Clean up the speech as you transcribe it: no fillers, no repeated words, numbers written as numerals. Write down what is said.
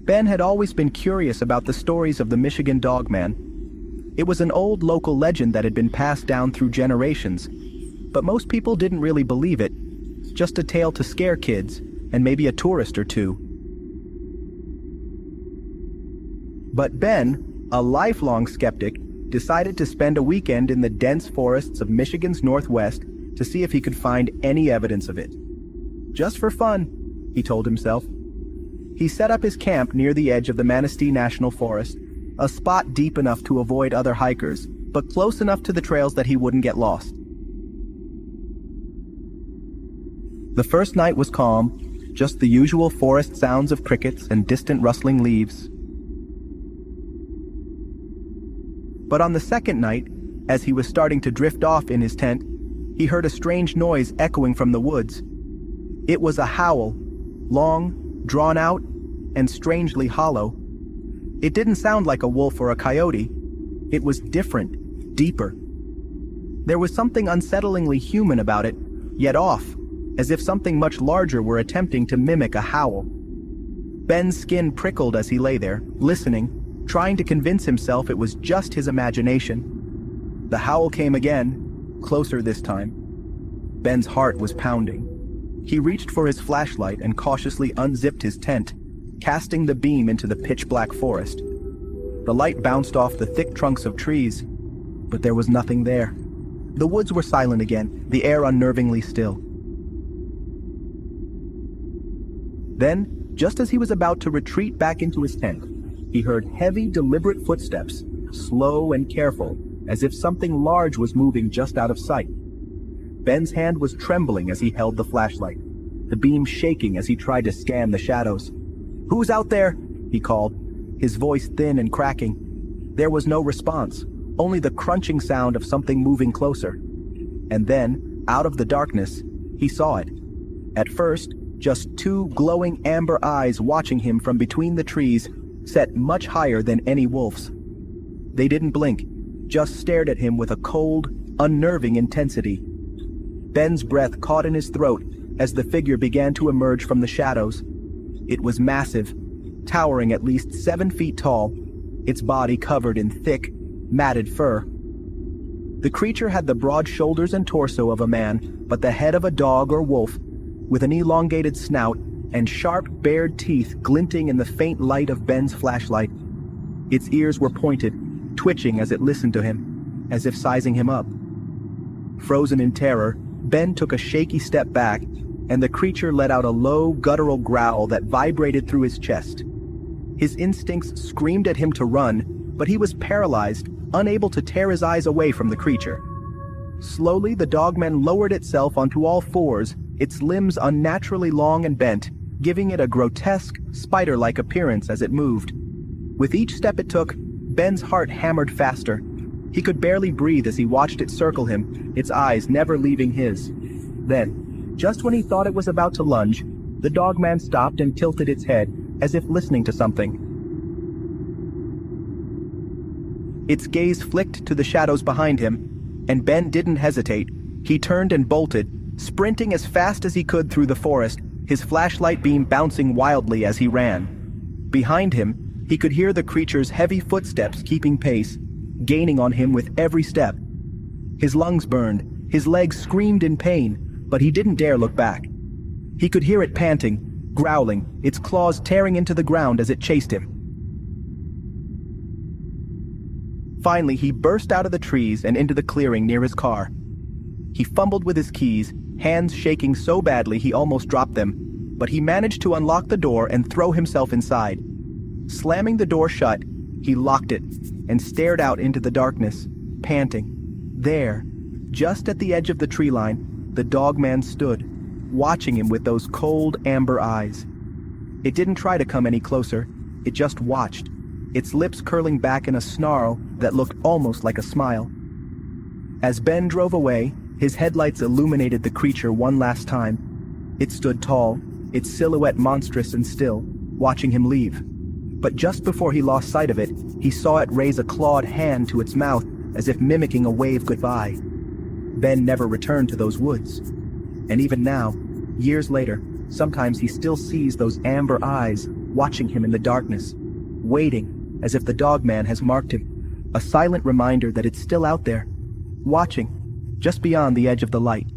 Ben had always been curious about the stories of the Michigan Dogman. It was an old local legend that had been passed down through generations, but most people didn't really believe it. Just a tale to scare kids, and maybe a tourist or two. But Ben, a lifelong skeptic, decided to spend a weekend in the dense forests of Michigan's Northwest to see if he could find any evidence of it. Just for fun, he told himself. He set up his camp near the edge of the Manistee National Forest, a spot deep enough to avoid other hikers, but close enough to the trails that he wouldn't get lost. The first night was calm, just the usual forest sounds of crickets and distant rustling leaves. But on the second night, as he was starting to drift off in his tent, he heard a strange noise echoing from the woods. It was a howl, long, drawn out, and strangely hollow. It didn't sound like a wolf or a coyote. It was different, deeper. There was something unsettlingly human about it, yet off, as if something much larger were attempting to mimic a howl. Ben's skin prickled as he lay there, listening, trying to convince himself it was just his imagination. The howl came again, closer this time. Ben's heart was pounding. He reached for his flashlight and cautiously unzipped his tent, casting the beam into the pitch-black forest. The light bounced off the thick trunks of trees, but there was nothing there. The woods were silent again, the air unnervingly still. Then, just as he was about to retreat back into his tent, he heard heavy, deliberate footsteps, slow and careful, as if something large was moving just out of sight. Ben's hand was trembling as he held the flashlight, the beam shaking as he tried to scan the shadows. "Who's out there?" he called, his voice thin and cracking. There was no response, only the crunching sound of something moving closer. And then, out of the darkness, he saw it. At first, just two glowing amber eyes watching him from between the trees, set much higher than any wolf's. They didn't blink, just stared at him with a cold, unnerving intensity. Ben's breath caught in his throat as the figure began to emerge from the shadows. It was massive, towering at least 7 feet tall, its body covered in thick, matted fur. The creature had the broad shoulders and torso of a man, but the head of a dog or wolf, with an elongated snout and sharp, bared teeth glinting in the faint light of Ben's flashlight. Its ears were pointed, twitching as it listened to him, as if sizing him up. Frozen in terror, Ben took a shaky step back, and the creature let out a low, guttural growl that vibrated through his chest. His instincts screamed at him to run, but he was paralyzed, unable to tear his eyes away from the creature. Slowly, the dogman lowered itself onto all fours, its limbs unnaturally long and bent, giving it a grotesque, spider-like appearance as it moved. With each step it took, Ben's heart hammered faster. He could barely breathe as he watched it circle him, its eyes never leaving his. Then, just when he thought it was about to lunge, the dogman stopped and tilted its head, as if listening to something. Its gaze flicked to the shadows behind him, and Ben didn't hesitate. He turned and bolted, sprinting as fast as he could through the forest, his flashlight beam bouncing wildly as he ran. Behind him, he could hear the creature's heavy footsteps keeping pace, gaining on him with every step. His lungs burned, his legs screamed in pain, but he didn't dare look back. He could hear it panting, growling, its claws tearing into the ground as it chased him. Finally, he burst out of the trees and into the clearing near his car. He fumbled with his keys, hands shaking so badly he almost dropped them, but he managed to unlock the door and throw himself inside. Slamming the door shut, he locked it and stared out into the darkness, panting. There, just at the edge of the tree line, the dogman stood, watching him with those cold amber eyes. It didn't try to come any closer, it just watched, its lips curling back in a snarl that looked almost like a smile. As Ben drove away, his headlights illuminated the creature one last time. It stood tall, its silhouette monstrous and still, watching him leave. But just before he lost sight of it, he saw it raise a clawed hand to its mouth as if mimicking a wave goodbye. Ben never returned to those woods. And even now, years later, sometimes he still sees those amber eyes watching him in the darkness, waiting as if the Dogman has marked him, a silent reminder that it's still out there, watching, just beyond the edge of the light.